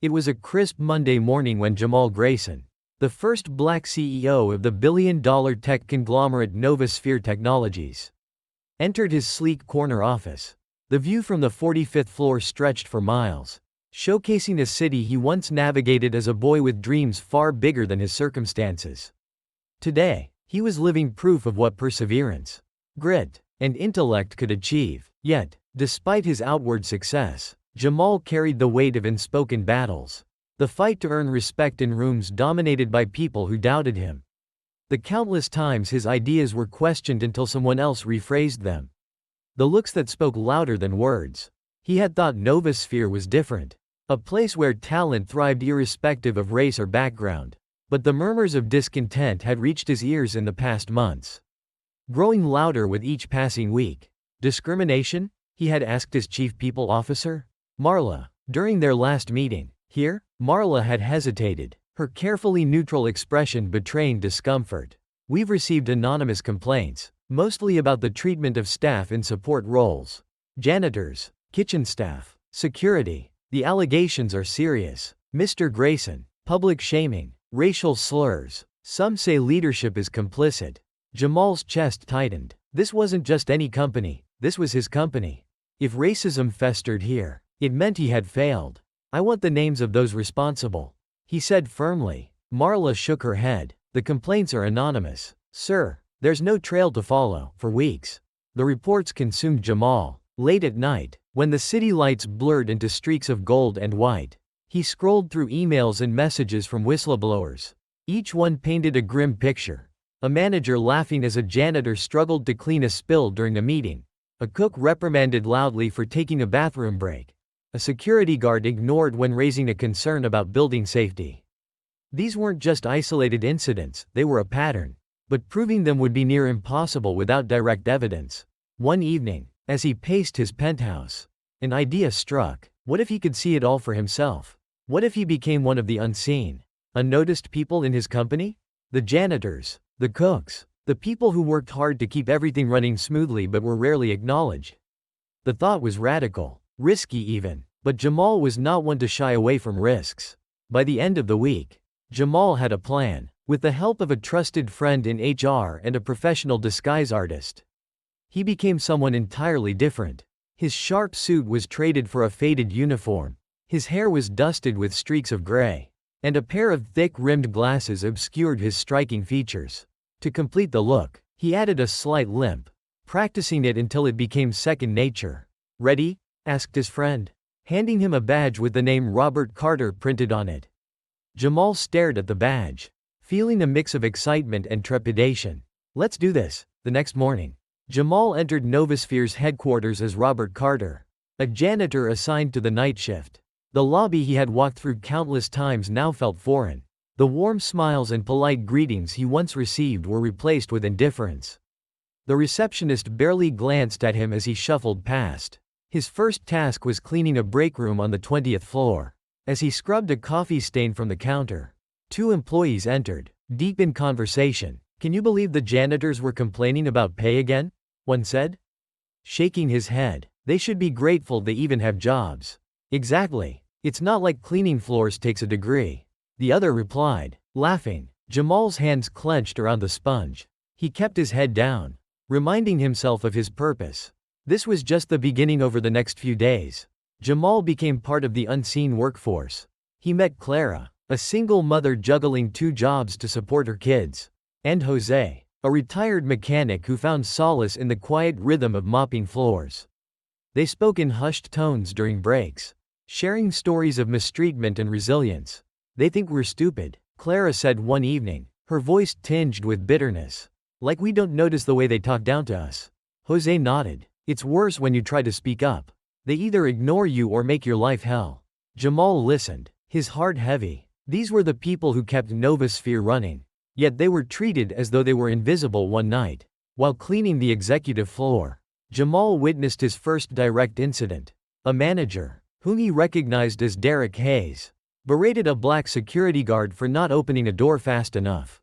It was a crisp Monday morning when Jamal Grayson, the first black CEO of the billion-dollar tech conglomerate Novasphere Technologies, entered his sleek corner office. The view from the 45th floor stretched for miles, showcasing a city he once navigated as a boy with dreams far bigger than his circumstances. Today, he was living proof of what perseverance, grit, and intellect could achieve. Yet, despite his outward success, Jamal carried the weight of unspoken battles, the fight to earn respect in rooms dominated by people who doubted him. The countless times his ideas were questioned until someone else rephrased them. The looks that spoke louder than words. He had thought Novasphere was different, a place where talent thrived irrespective of race or background. But the murmurs of discontent had reached his ears in the past months, growing louder with each passing week. Discrimination? He had asked his chief people officer, Marla, during their last meeting. Here, Marla had hesitated, her carefully neutral expression betraying discomfort. We've received anonymous complaints, mostly about the treatment of staff in support roles. Janitors, kitchen staff, security. The allegations are serious. Mr. Grayson, public shaming, racial slurs. Some say leadership is complicit. Jamal's chest tightened. This wasn't just any company, this was his company. If racism festered here, it meant he had failed. I want the names of those responsible, he said firmly. Marla shook her head. The complaints are anonymous, sir. There's no trail to follow. For weeks, the reports consumed Jamal. Late at night, when the city lights blurred into streaks of gold and white, he scrolled through emails and messages from whistleblowers. Each one painted a grim picture. A manager laughing as a janitor struggled to clean a spill during a meeting. A cook reprimanded loudly for taking a bathroom break. A security guard ignored when raising a concern about building safety. These weren't just isolated incidents, they were a pattern. But proving them would be near impossible without direct evidence. One evening, as he paced his penthouse, an idea struck. What if he could see it all for himself? What if he became one of the unseen, unnoticed people in his company? The janitors, the cooks, the people who worked hard to keep everything running smoothly but were rarely acknowledged. The thought was radical, risky even, but Jamal was not one to shy away from risks. By the end of the week, Jamal had a plan. With the help of a trusted friend in HR and a professional disguise artist, he became someone entirely different. His sharp suit was traded for a faded uniform. His hair was dusted with streaks of gray, and a pair of thick-rimmed glasses obscured his striking features. To complete the look, he added a slight limp, practicing it until it became second nature. "Ready?" asked his friend, handing him a badge with the name Robert Carter printed on it. Jamal stared at the badge, feeling a mix of excitement and trepidation. "Let's do this." The next morning, Jamal entered Novasphere's headquarters as Robert Carter, a janitor assigned to the night shift. The lobby he had walked through countless times now felt foreign. The warm smiles and polite greetings he once received were replaced with indifference. The receptionist barely glanced at him as he shuffled past. His first task was cleaning a break room on the 20th floor. As he scrubbed a coffee stain from the counter, two employees entered, deep in conversation. "Can you believe the janitors were complaining about pay again?" one said, shaking his head. "They should be grateful they even have jobs." "Exactly. It's not like cleaning floors takes a degree," the other replied, laughing. Jamal's hands clenched around the sponge. He kept his head down, reminding himself of his purpose. This was just the beginning. Over the next few days, Jamal became part of the unseen workforce. He met Clara, a single mother juggling two jobs to support her kids, and Jose, a retired mechanic who found solace in the quiet rhythm of mopping floors. They spoke in hushed tones during breaks, sharing stories of mistreatment and resilience. "They think we're stupid," Clara said one evening, her voice tinged with bitterness. "Like we don't notice the way they talk down to us." Jose nodded. "It's worse when you try to speak up. They either ignore you or make your life hell." Jamal listened, his heart heavy. These were the people who kept Novasphere running. Yet they were treated as though they were invisible. One night, while cleaning the executive floor, Jamal witnessed his first direct incident. A manager, whom he recognized as Derek Hayes, berated a black security guard for not opening a door fast enough.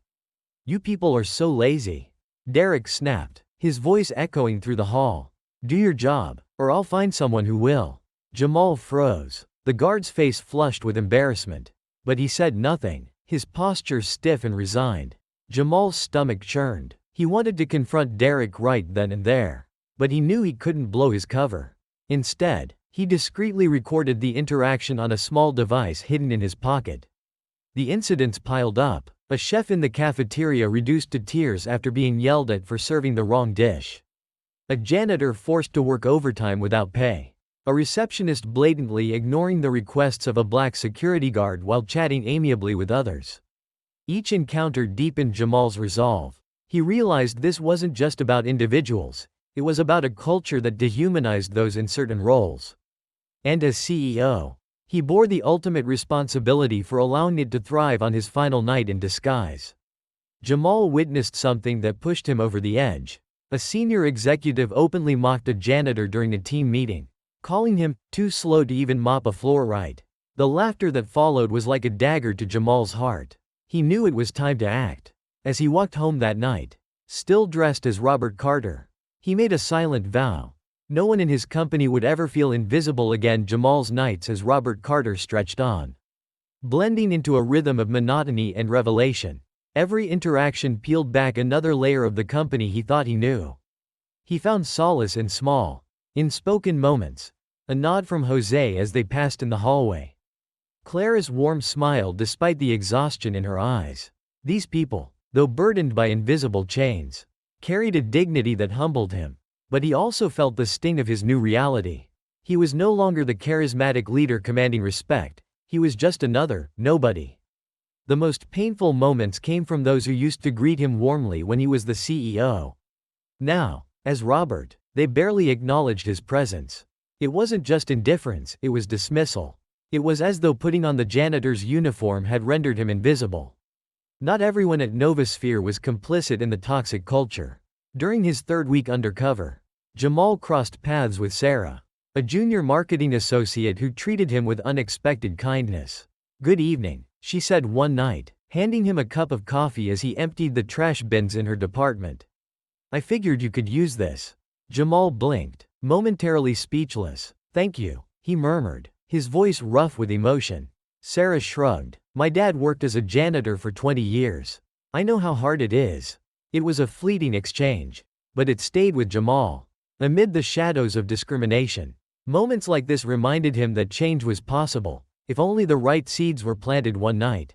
"You people are so lazy," Derek snapped, his voice echoing through the hall. "Do your job, or I'll find someone who will." Jamal froze. The guard's face flushed with embarrassment. But he said nothing, his posture stiff and resigned. Jamal's stomach churned. He wanted to confront Derek right then and there. But he knew he couldn't blow his cover. Instead, he discreetly recorded the interaction on a small device hidden in his pocket. The incidents piled up. A chef in the cafeteria reduced to tears after being yelled at for serving the wrong dish. A janitor forced to work overtime without pay. A receptionist blatantly ignoring the requests of a black security guard while chatting amiably with others. Each encounter deepened Jamal's resolve. He realized this wasn't just about individuals, it was about a culture that dehumanized those in certain roles. And as CEO, he bore the ultimate responsibility for allowing it to thrive on his final night in disguise. Jamal witnessed something that pushed him over the edge. A senior executive openly mocked a janitor during a team meeting, calling him too slow to even mop a floor right. The laughter that followed was like a dagger to Jamal's heart. He knew it was time to act. As he walked home that night, still dressed as Robert Carter, he made a silent vow. No one in his company would ever feel invisible again. Jamal's nights as Robert Carter stretched on, blending into a rhythm of monotony and revelation. Every interaction peeled back another layer of the company he thought he knew. He found solace in small, unspoken moments. A nod from Jose as they passed in the hallway. Clara's warm smile despite the exhaustion in her eyes. These people, though burdened by invisible chains, carried a dignity that humbled him. But he also felt the sting of his new reality. He was no longer the charismatic leader commanding respect, he was just another nobody. The most painful moments came from those who used to greet him warmly when he was the CEO. Now, as Robert, they barely acknowledged his presence. It wasn't just indifference, it was dismissal. It was as though putting on the janitor's uniform had rendered him invisible. Not everyone at Novasphere was complicit in the toxic culture. During his third week undercover, Jamal crossed paths with Sarah, a junior marketing associate who treated him with unexpected kindness. "Good evening," she said one night, handing him a cup of coffee as he emptied the trash bins in her department. "I figured you could use this." Jamal blinked, momentarily speechless. "Thank you," he murmured, his voice rough with emotion. Sarah shrugged. "My dad worked as a janitor for 20 years. I know how hard it is." It was a fleeting exchange, but it stayed with Jamal. Amid the shadows of discrimination, moments like this reminded him that change was possible, if only the right seeds were planted one night.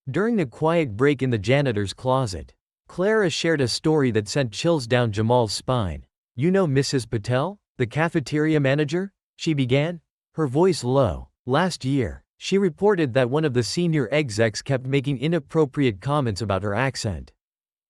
During a quiet break in the janitor's closet, Clara shared a story that sent chills down Jamal's spine. "You know Mrs. Patel, the cafeteria manager?" she began, her voice low. "Last year, she reported that one of the senior execs kept making inappropriate comments about her accent.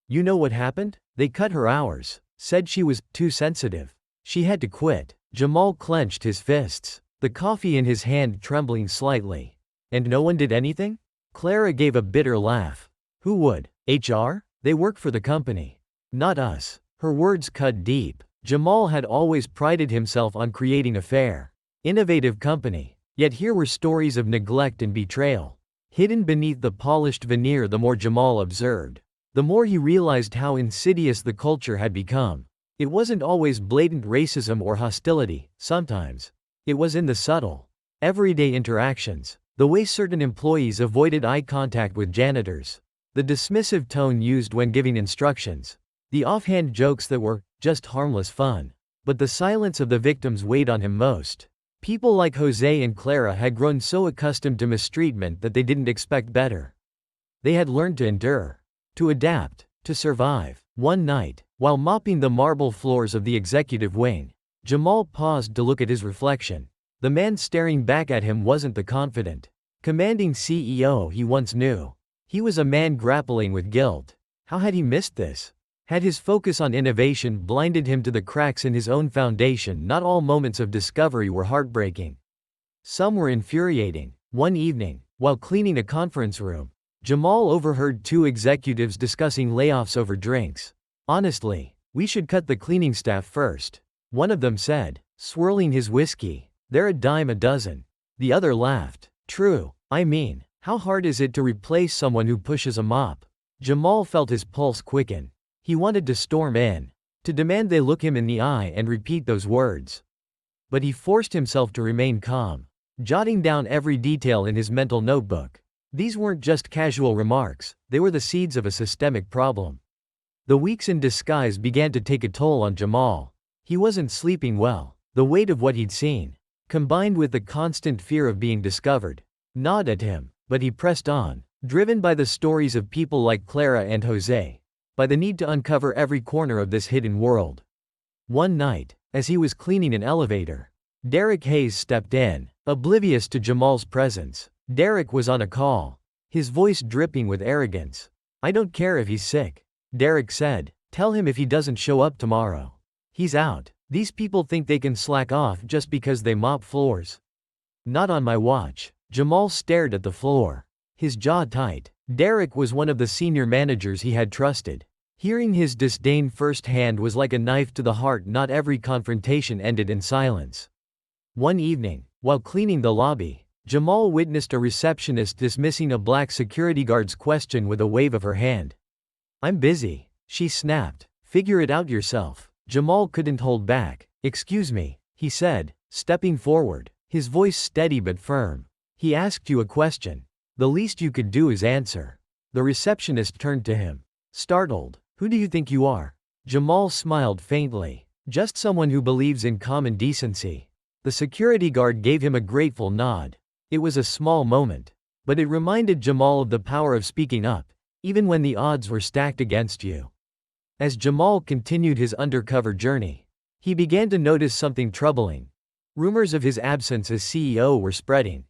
You know what happened? They cut her hours, said she was too sensitive. She had to quit." Jamal clenched his fists, the coffee in his hand trembling slightly. "And no one did anything?" Clara gave a bitter laugh. "Who would? HR? They work for the company. Not us." Her words cut deep. Jamal had always prided himself on creating a fair, innovative company. Yet here were stories of neglect and betrayal, hidden beneath the polished veneer. The more Jamal observed, the more he realized how insidious the culture had become. It wasn't always blatant racism or hostility, sometimes. It was in the subtle, everyday interactions, the way certain employees avoided eye contact with janitors, the dismissive tone used when giving instructions, the offhand jokes that were just harmless fun. But the silence of the victims weighed on him most. People like Jose and Clara had grown so accustomed to mistreatment that they didn't expect better. They had learned to endure, to adapt, to survive. One night, while mopping the marble floors of the executive wing, Jamal paused to look at his reflection. The man staring back at him wasn't the confident, commanding CEO he once knew. He was a man grappling with guilt. How had he missed this? Had his focus on innovation blinded him to the cracks in his own foundation? Not all moments of discovery were heartbreaking. Some were infuriating. One evening, while cleaning a conference room, Jamal overheard two executives discussing layoffs over drinks. "Honestly, we should cut the cleaning staff first," one of them said, swirling his whiskey. "They're a dime a dozen." The other laughed. "True. I mean, how hard is it to replace someone who pushes a mop?" Jamal felt his pulse quicken. He wanted to storm in, to demand they look him in the eye and repeat those words. But he forced himself to remain calm. jotting down every detail in his mental notebook. These weren't just casual remarks, they were the seeds of a systemic problem. The weeks in disguise began to take a toll on Jamal. He wasn't sleeping well. The weight of what he'd seen, combined with the constant fear of being discovered, gnawed at him, but he pressed on, driven by the stories of people like Clara and Jose, by the need to uncover every corner of this hidden world. One night, as he was cleaning an elevator, Derek Hayes stepped in, oblivious to Jamal's presence. Derek was on a call, his voice dripping with arrogance. "I don't care if he's sick," Derek said. "Tell him if he doesn't show up tomorrow, he's out. These people think they can slack off just because they mop floors. Not on my watch." Jamal stared at the floor, his jaw tight. Derek was one of the senior managers he had trusted. Hearing his disdain firsthand was like a knife to the heart. Not every confrontation ended in silence. One evening, while cleaning the lobby, Jamal witnessed a receptionist dismissing a black security guard's question with a wave of her hand. "I'm busy," she snapped. "Figure it out yourself." Jamal couldn't hold back. "Excuse me," he said, stepping forward, his voice steady but firm. "He asked you a question. The least you could do is answer." The receptionist turned to him, startled. "Who do you think you are?" Jamal smiled faintly. "Just someone who believes in common decency." The security guard gave him a grateful nod. It was a small moment, but it reminded Jamal of the power of speaking up, even when the odds were stacked against you. As Jamal continued his undercover journey, he began to notice something troubling. Rumors of his absence as CEO were spreading.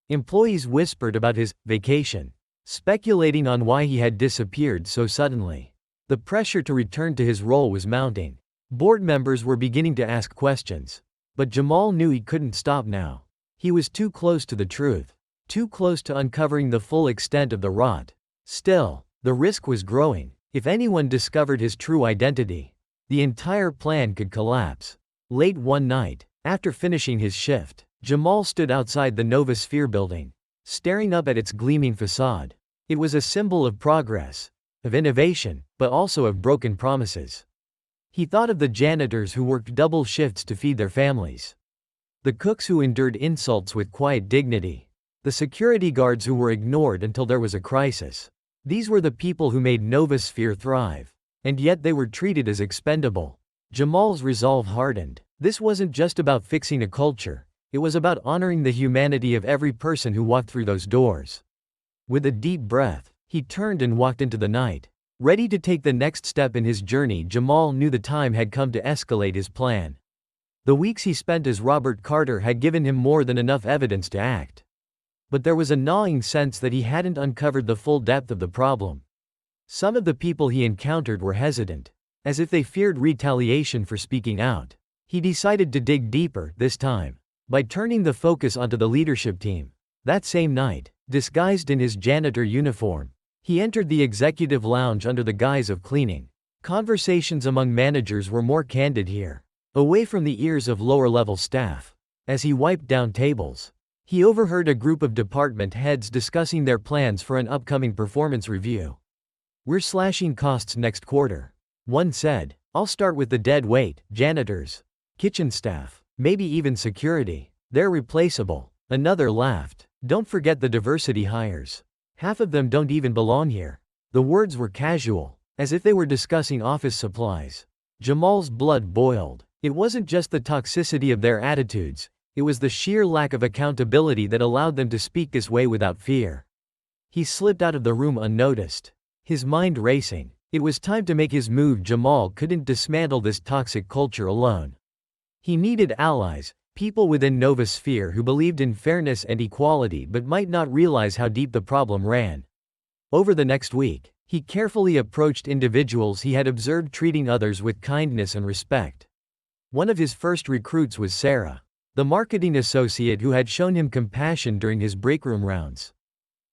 Employees whispered about his vacation, speculating on why he had disappeared so suddenly. The pressure to return to his role was mounting. Board members were beginning to ask questions, but Jamal knew he couldn't stop now. He was too close to the truth, too close to uncovering the full extent of the rot. Still, the risk was growing. If anyone discovered his true identity, the entire plan could collapse. Late one night, after finishing his shift, Jamal stood outside the Nova Sphere building, staring up at its gleaming facade. It was a symbol of progress, of innovation, but also of broken promises. He thought of the janitors who worked double shifts to feed their families, the cooks who endured insults with quiet dignity, the security guards who were ignored until there was a crisis. These were the people who made Nova Sphere thrive, and yet they were treated as expendable. Jamal's resolve hardened. This wasn't just about fixing a culture, it was about honoring the humanity of every person who walked through those doors. With a deep breath, he turned and walked into the night. Ready to take the next step in his journey, Jamal knew the time had come to escalate his plan. The weeks he spent as Robert Carter had given him more than enough evidence to act. But there was a gnawing sense that he hadn't uncovered the full depth of the problem. Some of the people he encountered were hesitant, as if they feared retaliation for speaking out. He decided to dig deeper this time, by turning the focus onto the leadership team. That same night, disguised in his janitor uniform, he entered the executive lounge under the guise of cleaning. Conversations among managers were more candid here, away from the ears of lower-level staff. As he wiped down tables, he overheard a group of department heads discussing their plans for an upcoming performance review. "We're slashing costs next quarter," one said. "I'll start with the dead weight, janitors, kitchen staff, maybe even security. They're replaceable." Another laughed. "Don't forget the diversity hires. Half of them don't even belong here." The words were casual, as if they were discussing office supplies. Jamal's blood boiled. It wasn't just the toxicity of their attitudes, it was the sheer lack of accountability that allowed them to speak this way without fear. He slipped out of the room unnoticed, his mind racing. It was time to make his move. Jamal couldn't dismantle this toxic culture alone. He needed allies, people within Nova Sphere who believed in fairness and equality but might not realize how deep the problem ran. Over the next week, he carefully approached individuals he had observed treating others with kindness and respect. One of his first recruits was Sarah, the marketing associate who had shown him compassion during his breakroom rounds.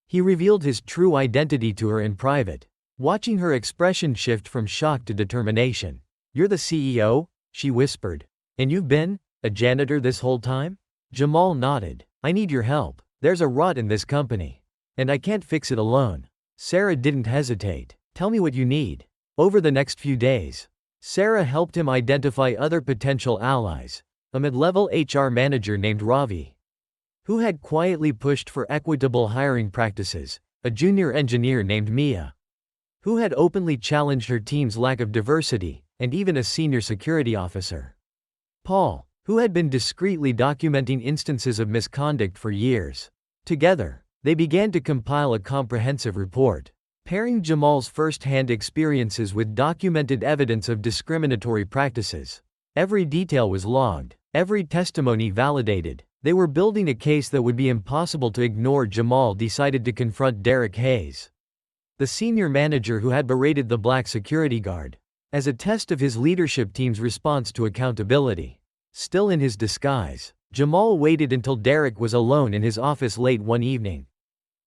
He revealed his true identity to her in private, watching her expression shift from shock to determination. "You're the CEO?" she whispered. "And you've been a janitor this whole time?" Jamal nodded. "I need your help. There's a rot in this company, and I can't fix it alone." Sarah didn't hesitate. "Tell me what you need." Over the next few days, Sarah helped him identify other potential allies, a mid-level HR manager named Ravi, who had quietly pushed for equitable hiring practices, a junior engineer named Mia, who had openly challenged her team's lack of diversity, and even a senior security officer, Paul, who had been discreetly documenting instances of misconduct for years. Together, they began to compile a comprehensive report, pairing Jamal's first-hand experiences with documented evidence of discriminatory practices. Every detail was logged, every testimony validated. They were building a case that would be impossible to ignore. Jamal decided to confront Derek Hayes, the senior manager who had berated the black security guard, as a test of his leadership team's response to accountability. Still in his disguise, Jamal waited until Derek was alone in his office late one evening.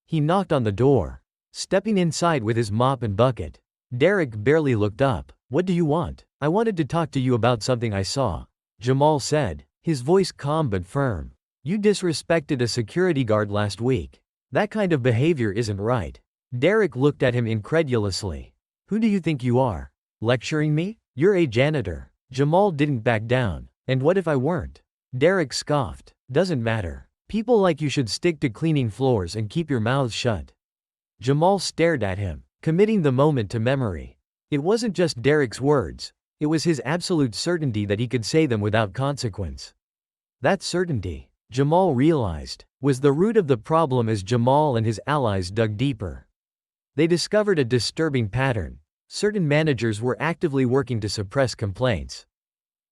He knocked on the door, stepping inside with his mop and bucket. Derek barely looked up. "What do you want?" "I wanted to talk to you about something I saw," Jamal said, his voice calm but firm. "You disrespected a security guard last week. That kind of behavior isn't right." Derek looked at him incredulously. "Who do you think you are? Lecturing me? You're a janitor." Jamal didn't back down. "And what if I weren't?" Derek scoffed. "Doesn't matter. People like you should stick to cleaning floors and keep your mouths shut." Jamal stared at him, committing the moment to memory. It wasn't just Derek's words, it was his absolute certainty that he could say them without consequence. That certainty, Jamal realized, was the root of the problem as Jamal and his allies dug deeper. They discovered a disturbing pattern. Certain managers were actively working to suppress complaints.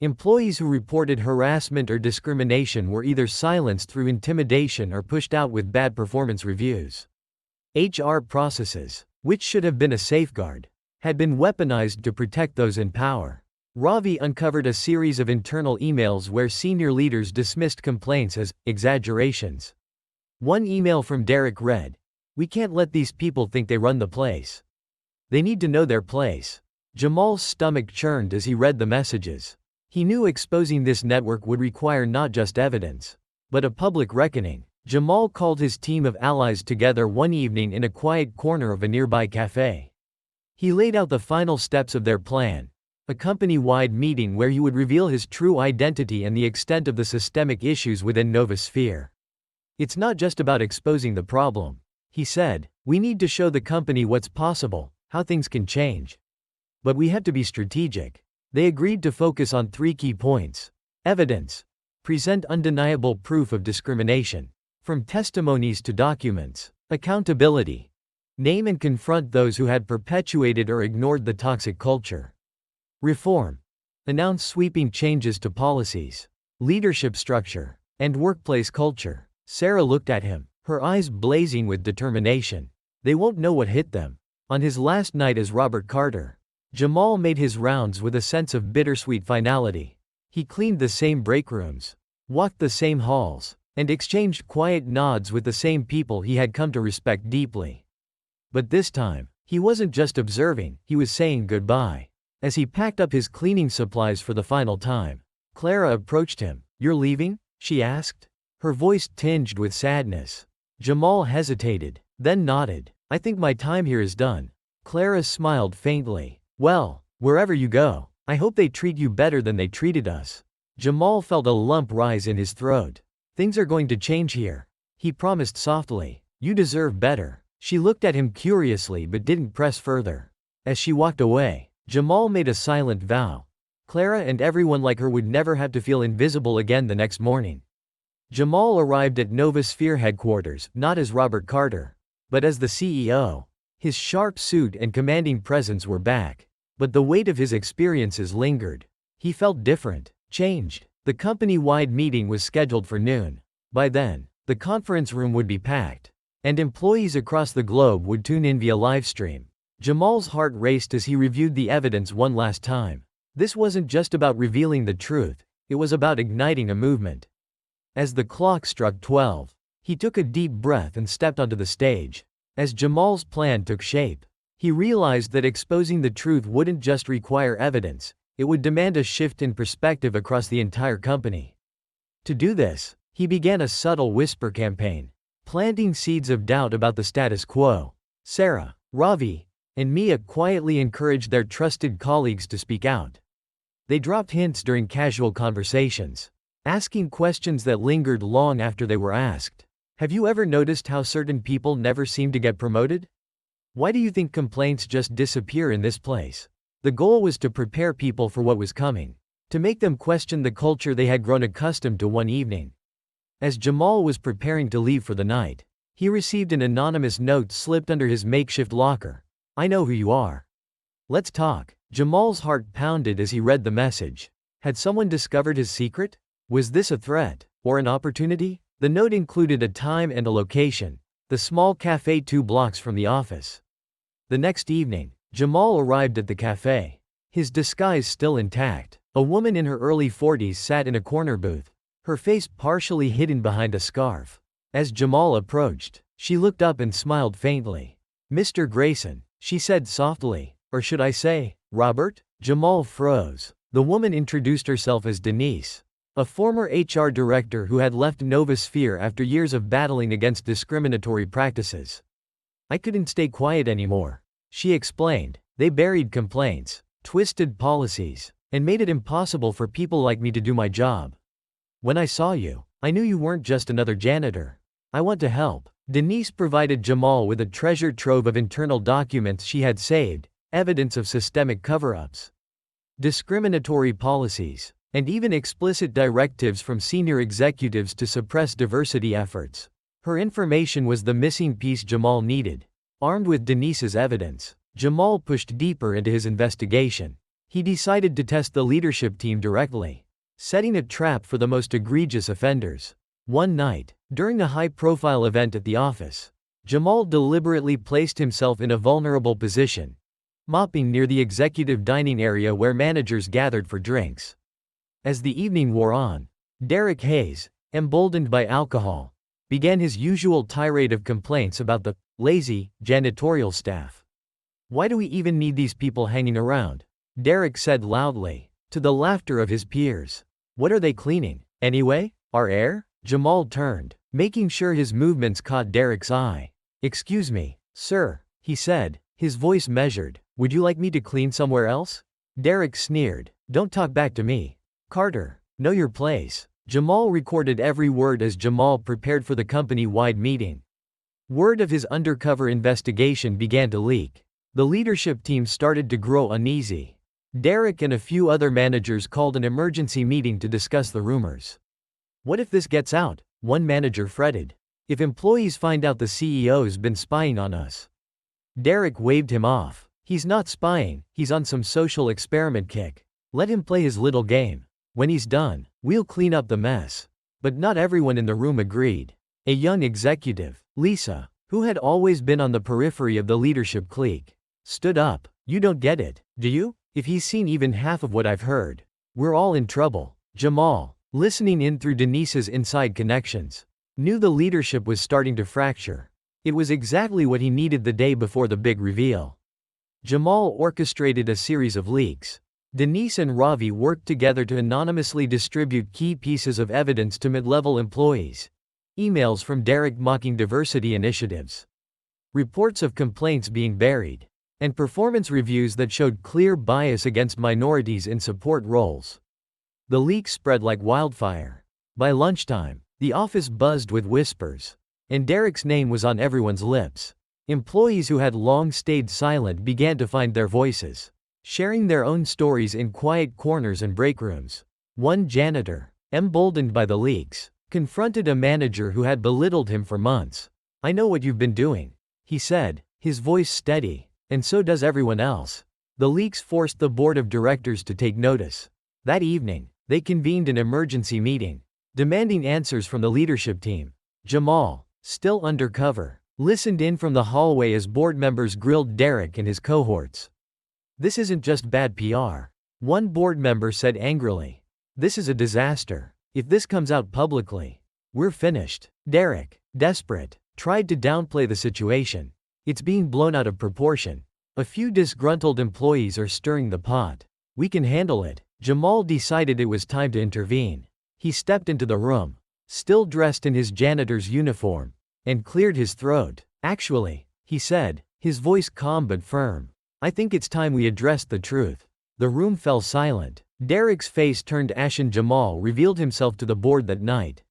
Employees who reported harassment or discrimination were either silenced through intimidation or pushed out with bad performance reviews. HR processes, which should have been a safeguard, had been weaponized to protect those in power. Ravi uncovered a series of internal emails where senior leaders dismissed complaints as exaggerations. One email from Derek read, "We can't let these people think they run the place. They need to know their place." Jamal's stomach churned as he read the messages. He knew exposing this network would require not just evidence, but a public reckoning. Jamal called his team of allies together one evening in a quiet corner of a nearby cafe. He laid out the final steps of their plan, a company-wide meeting where he would reveal his true identity and the extent of the systemic issues within Novasphere. "It's not just about exposing the problem," he said. "We need to show the company what's possible, how things can change. But we have to be strategic." They agreed to focus on 3 key points. Evidence. Present undeniable proof of discrimination, from testimonies to documents. Accountability. Name and confront those who had perpetuated or ignored the toxic culture. Reform. Announce sweeping changes to policies, leadership structure, and workplace culture. Sarah looked at him, her eyes blazing with determination. They won't know what hit them. On his last night as Robert Carter, Jamal made his rounds with a sense of bittersweet finality. He cleaned the same break rooms, walked the same halls, and exchanged quiet nods with the same people he had come to respect deeply. But this time, he wasn't just observing, he was saying goodbye. As he packed up his cleaning supplies for the final time, Clara approached him. "You're leaving?" she asked, her voice tinged with sadness. Jamal hesitated, then nodded. "I think my time here is done." Clara smiled faintly. "Well, wherever you go, I hope they treat you better than they treated us." Jamal felt a lump rise in his throat. "Things are going to change here," he promised softly. "You deserve better." She looked at him curiously but didn't press further. As she walked away, Jamal made a silent vow. Clara and everyone like her would never have to feel invisible again the next morning. Jamal arrived at Novasphere headquarters, not as Robert Carter, but as the CEO. His sharp suit and commanding presence were back. But the weight of his experiences lingered. He felt different, changed. The company-wide meeting was scheduled for noon. By then, the conference room would be packed, and employees across the globe would tune in via livestream. Jamal's heart raced as he reviewed the evidence one last time. This wasn't just about revealing the truth, it was about igniting a movement. As the clock struck 12, he took a deep breath and stepped onto the stage. As Jamal's plan took shape, he realized that exposing the truth wouldn't just require evidence, it would demand a shift in perspective across the entire company. To do this, he began a subtle whisper campaign, planting seeds of doubt about the status quo. Sarah, Ravi, and Mia quietly encouraged their trusted colleagues to speak out. They dropped hints during casual conversations, asking questions that lingered long after they were asked. Have you ever noticed how certain people never seem to get promoted? Why do you think complaints just disappear in this place? The goal was to prepare people for what was coming, to make them question the culture they had grown accustomed to one evening. As Jamal was preparing to leave for the night, he received an anonymous note slipped under his makeshift locker. "I know who you are. Let's talk." Jamal's heart pounded as he read the message. Had someone discovered his secret? Was this a threat, or an opportunity? The note included a time and a location, the small cafe 2 blocks from the office. The next evening, Jamal arrived at the cafe, his disguise still intact. A woman in her early 40s sat in a corner booth, her face partially hidden behind a scarf. As Jamal approached, she looked up and smiled faintly. "Mr. Grayson," she said softly, "or should I say, Robert?" Jamal froze. The woman introduced herself as Denise, a former HR director who had left Novasphere after years of battling against discriminatory practices. "I couldn't stay quiet anymore," she explained. "They buried complaints, twisted policies, and made it impossible for people like me to do my job. When I saw you, I knew you weren't just another janitor. I want to help." Denise provided Jamal with a treasure trove of internal documents she had saved, evidence of systemic cover-ups, discriminatory policies, and even explicit directives from senior executives to suppress diversity efforts. Her information was the missing piece Jamal needed. Armed with Denise's evidence, Jamal pushed deeper into his investigation. He decided to test the leadership team directly, setting a trap for the most egregious offenders. One night, during a high-profile event at the office, Jamal deliberately placed himself in a vulnerable position, mopping near the executive dining area where managers gathered for drinks. As the evening wore on, Derek Hayes, emboldened by alcohol, began his usual tirade of complaints about the lazy janitorial staff. "Why do we even need these people hanging around?" Derek said loudly, to the laughter of his peers. "What are they cleaning, anyway? Our air?" Jamal turned, making sure his movements caught Derek's eye. "Excuse me, sir," he said, his voice measured. "Would you like me to clean somewhere else?" Derek sneered. "Don't talk back to me. Carter, know your place." Jamal recorded every word as Jamal prepared for the company-wide meeting. Word of his undercover investigation began to leak. The leadership team started to grow uneasy. Derek and a few other managers called an emergency meeting to discuss the rumors. "What if this gets out?" one manager fretted. "If employees find out the CEO's been spying on us?" Derek waved him off. "He's not spying, he's on some social experiment kick. Let him play his little game. When he's done, we'll clean up the mess." But not everyone in the room agreed. A young executive, Lisa, who had always been on the periphery of the leadership clique, stood up. "You don't get it, do you? If he's seen even half of what I've heard, we're all in trouble." Jamal, listening in through Denise's inside connections, knew the leadership was starting to fracture. It was exactly what he needed the day before the big reveal. Jamal orchestrated a series of leaks. Denise and Ravi worked together to anonymously distribute key pieces of evidence to mid-level employees. Emails from Derek mocking diversity initiatives, reports of complaints being buried, and performance reviews that showed clear bias against minorities in support roles. The leaks spread like wildfire. By lunchtime, the office buzzed with whispers, and Derek's name was on everyone's lips. Employees who had long stayed silent began to find their voices, sharing their own stories in quiet corners and break rooms. One janitor, emboldened by the leaks, confronted a manager who had belittled him for months. "I know what you've been doing," he said, his voice steady, "and so does everyone else." The leaks forced the board of directors to take notice. That evening, they convened an emergency meeting, demanding answers from the leadership team. Jamal, still undercover, listened in from the hallway as board members grilled Derek and his cohorts. "This isn't just bad PR," one board member said angrily. "This is a disaster. If this comes out publicly, we're finished." Derek, desperate, tried to downplay the situation. "It's being blown out of proportion. A few disgruntled employees are stirring the pot. We can handle it." Jamal decided it was time to intervene. He stepped into the room, still dressed in his janitor's uniform, and cleared his throat. "Actually," he said, his voice calm but firm, "I think it's time we addressed the truth." The room fell silent. Derek's face turned ashen. Jamal revealed himself to the board that night.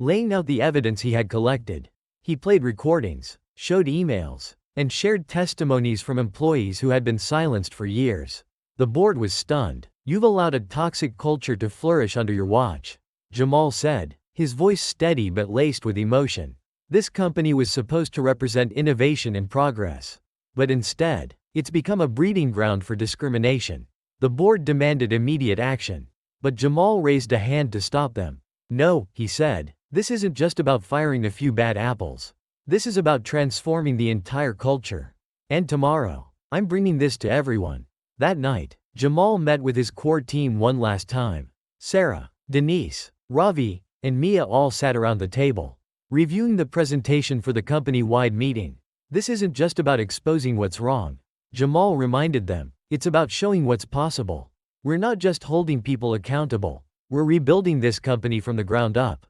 laying out the evidence he had collected. He played recordings, showed emails, and shared testimonies from employees who had been silenced for years. The board was stunned. "You've allowed a toxic culture to flourish under your watch," Jamal said, his voice steady but laced with emotion. This company was supposed to represent innovation and progress. But instead, it's become a breeding ground for discrimination. The board demanded immediate action. But Jamal raised a hand to stop them. "No," he said, "this isn't just about firing a few bad apples. This is about transforming the entire culture. And tomorrow, I'm bringing this to everyone." That night, Jamal met with his core team one last time. Sarah, Denise, Ravi, and Mia all sat around the table, reviewing the presentation for the company-wide meeting. "This isn't just about exposing what's wrong," Jamal reminded them. "It's about showing what's possible. We're not just holding people accountable, we're rebuilding this company from the ground up."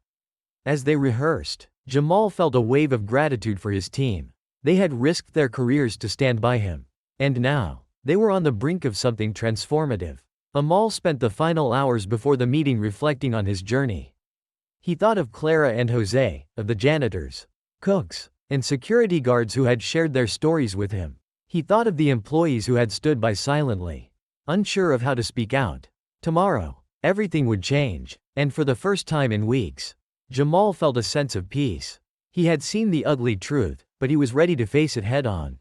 As they rehearsed, Jamal felt a wave of gratitude for his team. They had risked their careers to stand by him. And now, they were on the brink of something transformative. Amal spent the final hours before the meeting reflecting on his journey. He thought of Clara and Jose, of the janitors, cooks, and security guards who had shared their stories with him. He thought of the employees who had stood by silently, unsure of how to speak out. Tomorrow, everything would change, and for the first time in weeks, Jamal felt a sense of peace. He had seen the ugly truth, but he was ready to face it head-on.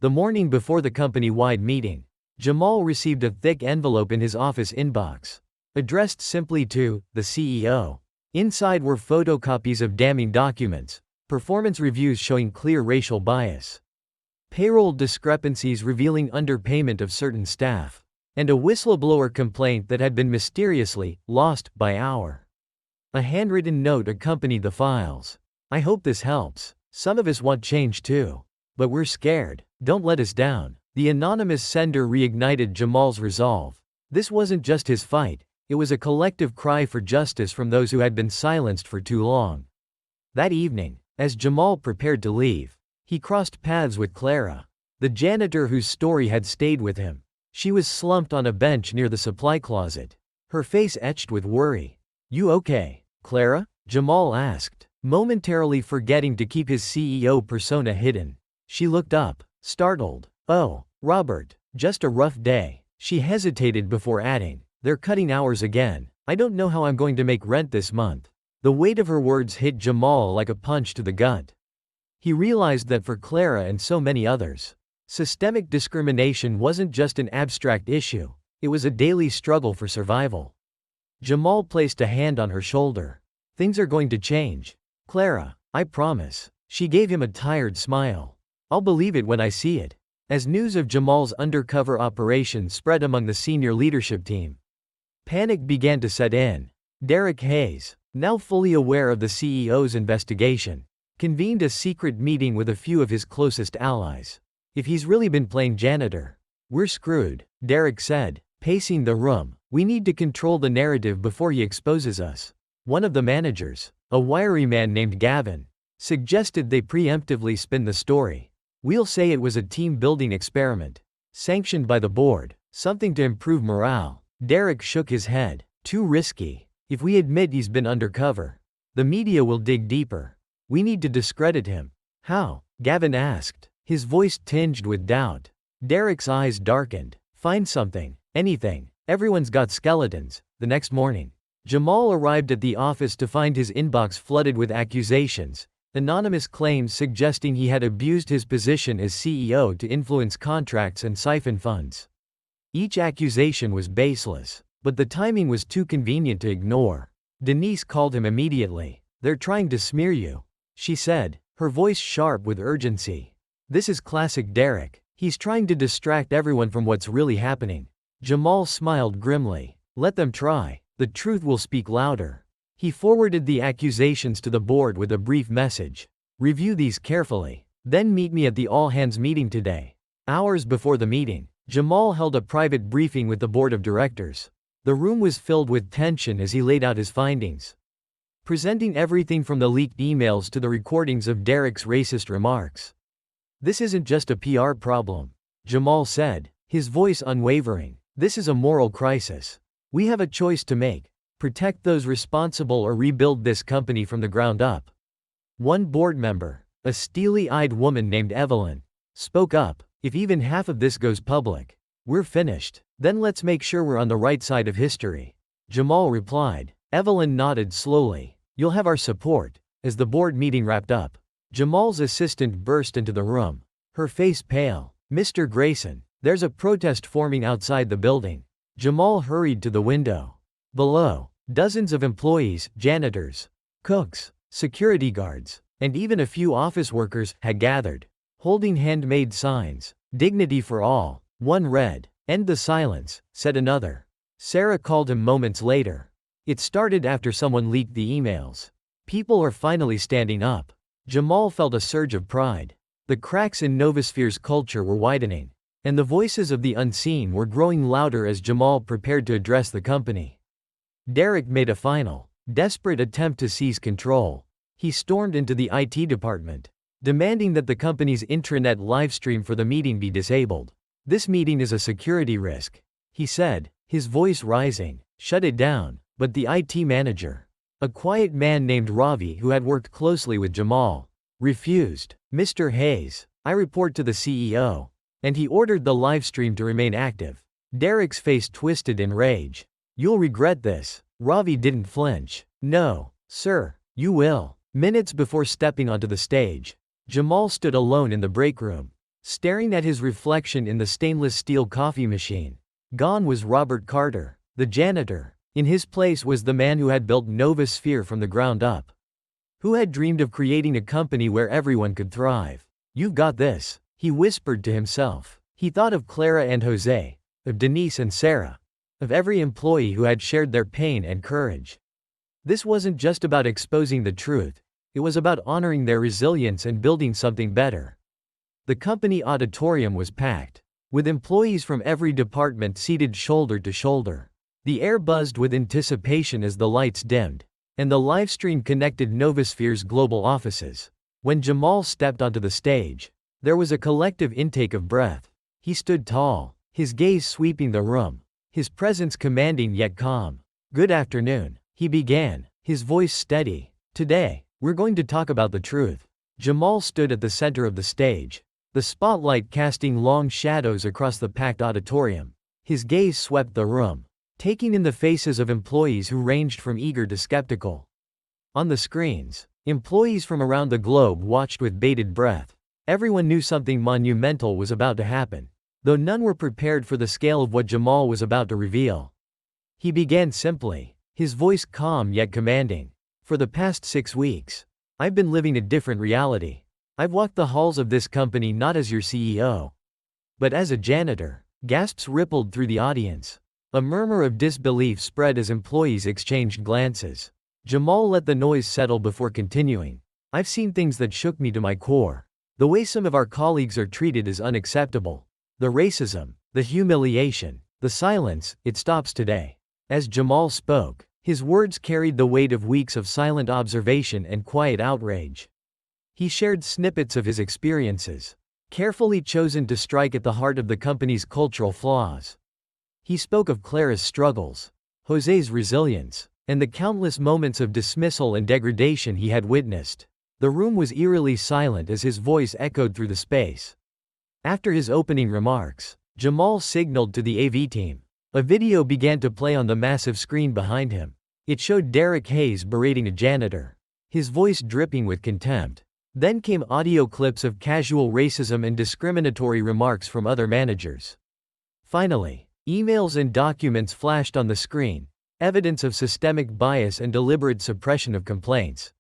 The morning before the company-wide meeting, Jamal received a thick envelope in his office inbox, addressed simply to the CEO. Inside were photocopies of damning documents, performance reviews showing clear racial bias, payroll discrepancies revealing underpayment of certain staff, and a whistleblower complaint that had been mysteriously lost by hour. A handwritten note accompanied the files. "I hope this helps. Some of us want change too. But we're scared. Don't let us down." The anonymous sender reignited Jamal's resolve. This wasn't just his fight, it was a collective cry for justice from those who had been silenced for too long. That evening, as Jamal prepared to leave, he crossed paths with Clara, the janitor whose story had stayed with him. She was slumped on a bench near the supply closet, her face etched with worry. "You okay, Clara?" Jamal asked, momentarily forgetting to keep his CEO persona hidden. She looked up, startled. "Oh, Robert, just a rough day." She hesitated before adding, "They're cutting hours again. I don't know how I'm going to make rent this month." The weight of her words hit Jamal like a punch to the gut. He realized that for Clara and so many others, systemic discrimination wasn't just an abstract issue, it was a daily struggle for survival. Jamal placed a hand on her shoulder. "Things are going to change, Clara, I promise." She gave him a tired smile. "I'll believe it when I see it." As news of Jamal's undercover operation spread among the senior leadership team, panic began to set in. Derek Hayes, now fully aware of the CEO's investigation, convened a secret meeting with a few of his closest allies. "If he's really been playing janitor, we're screwed," Derek said, pacing the room. "We need to control the narrative before he exposes us." One of the managers, a wiry man named Gavin, suggested they preemptively spin the story. "We'll say it was a team-building experiment, sanctioned by the board, something to improve morale." Derek shook his head. "Too risky. If we admit he's been undercover, the media will dig deeper. We need to discredit him." "How?" Gavin asked, his voice tinged with doubt. Derek's eyes darkened. "Find something. Anything. Everyone's got skeletons." The next morning, Jamal arrived at the office to find his inbox flooded with accusations, anonymous claims suggesting he had abused his position as CEO to influence contracts and siphon funds. Each accusation was baseless, but the timing was too convenient to ignore. Denise called him immediately. "They're trying to smear you," she said, her voice sharp with urgency. "This is classic Derek. He's trying to distract everyone from what's really happening." Jamal smiled grimly. "Let them try. The truth will speak louder." He forwarded the accusations to the board with a brief message. "Review these carefully. Then meet me at the all-hands meeting today." Hours before the meeting, Jamal held a private briefing with the board of directors. The room was filled with tension as he laid out his findings, presenting everything from the leaked emails to the recordings of Derek's racist remarks. "This isn't just a PR problem," Jamal said, his voice unwavering. "This is a moral crisis. We have a choice to make. Protect those responsible or rebuild this company from the ground up. One board member, a steely-eyed woman named Evelyn, spoke up. If even half of this goes public, we're finished. Then let's make sure we're on the right side of history. Jamal replied. Evelyn nodded slowly. You'll have our support. As the board meeting wrapped up, Jamal's assistant burst into the room, her face pale. Mr. Grayson, there's a protest forming outside the building. Jamal hurried to the window. Below, dozens of employees, janitors, cooks, security guards, and even a few office workers had gathered, holding handmade signs. Dignity for all. One read. End the silence, said another. Sarah called him moments later. It started after someone leaked the emails. People are finally standing up. Jamal felt a surge of pride. The cracks in Novosphere's culture were widening, and the voices of the unseen were growing louder as Jamal prepared to address the company. Derek made a final, desperate attempt to seize control. He stormed into the IT department, demanding that the company's intranet livestream for the meeting be disabled. This meeting is a security risk, he said, his voice rising. Shut it down. But the IT manager, a quiet man named Ravi who had worked closely with Jamal, refused. Mr. Hayes, I report to the CEO. And he ordered the livestream to remain active. Derek's face twisted in rage. You'll regret this. Ravi didn't flinch. No, sir, you will. Minutes before stepping onto the stage, Jamal stood alone in the break room, staring at his reflection in the stainless steel coffee machine. Gone was Robert Carter, the janitor. In his place was the man who had built Novosphere from the ground up, who had dreamed of creating a company where everyone could thrive. You've got this, he whispered to himself. He thought of Clara and Jose, of Denise and Sarah, of every employee who had shared their pain and courage. This wasn't just about exposing the truth, it was about honoring their resilience and building something better. The company auditorium was packed, with employees from every department seated shoulder to shoulder. The air buzzed with anticipation as the lights dimmed, and the livestream connected Novosphere's global offices. When Jamal stepped onto the stage, there was a collective intake of breath. He stood tall, his gaze sweeping the room, his presence commanding yet calm. Good afternoon, he began, his voice steady. Today, we're going to talk about the truth. Jamal stood at the center of the stage, the spotlight casting long shadows across the packed auditorium. His gaze swept the room, taking in the faces of employees who ranged from eager to skeptical. On the screens, employees from around the globe watched with bated breath. Everyone knew something monumental was about to happen, though none were prepared for the scale of what Jamal was about to reveal. He began simply, his voice calm yet commanding. For the past 6 weeks, I've been living a different reality. I've walked the halls of this company not as your CEO, but as a janitor. Gasps rippled through the audience. A murmur of disbelief spread as employees exchanged glances. Jamal let the noise settle before continuing. I've seen things that shook me to my core. The way some of our colleagues are treated is unacceptable. The racism, the humiliation, the silence, it stops today. As Jamal spoke, his words carried the weight of weeks of silent observation and quiet outrage. He shared snippets of his experiences, carefully chosen to strike at the heart of the company's cultural flaws. He spoke of Clara's struggles, Jose's resilience, and the countless moments of dismissal and degradation he had witnessed. The room was eerily silent as his voice echoed through the space. After his opening remarks, Jamal signaled to the AV team. A video began to play on the massive screen behind him. It showed Derek Hayes berating a janitor, his voice dripping with contempt. Then came audio clips of casual racism and discriminatory remarks from other managers. Finally, emails and documents flashed on the screen, evidence of systemic bias and deliberate suppression of complaints.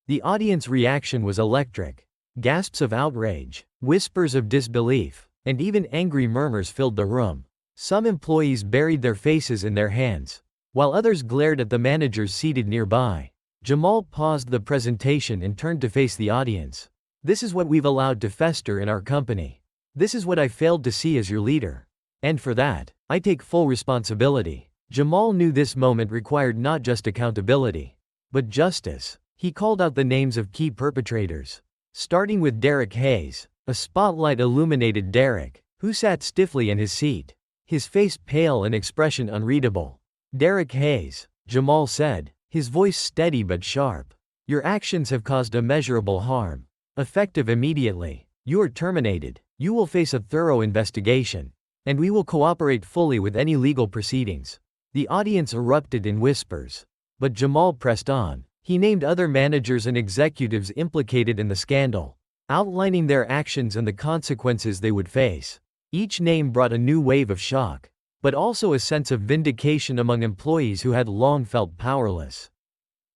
The audience reaction was electric. Gasps of outrage, whispers of disbelief, and even angry murmurs filled the room. Some employees buried their faces in their hands, while others glared at the managers seated nearby. Jamal paused the presentation and turned to face the audience. This is what we've allowed to fester in our company. This is what I failed to see as your leader. And for that, I take full responsibility. Jamal knew this moment required not just accountability, but justice. He called out the names of key perpetrators, starting with Derek Hayes. A spotlight illuminated Derek, who sat stiffly in his seat, his face pale and expression unreadable. Derek Hayes, Jamal said, his voice steady but sharp. Your actions have caused immeasurable harm. Effective immediately. You are terminated. You will face a thorough investigation. And we will cooperate fully with any legal proceedings. The audience erupted in whispers. But Jamal pressed on. He named other managers and executives implicated in the scandal, outlining their actions and the consequences they would face. Each name brought a new wave of shock, but also a sense of vindication among employees who had long felt powerless.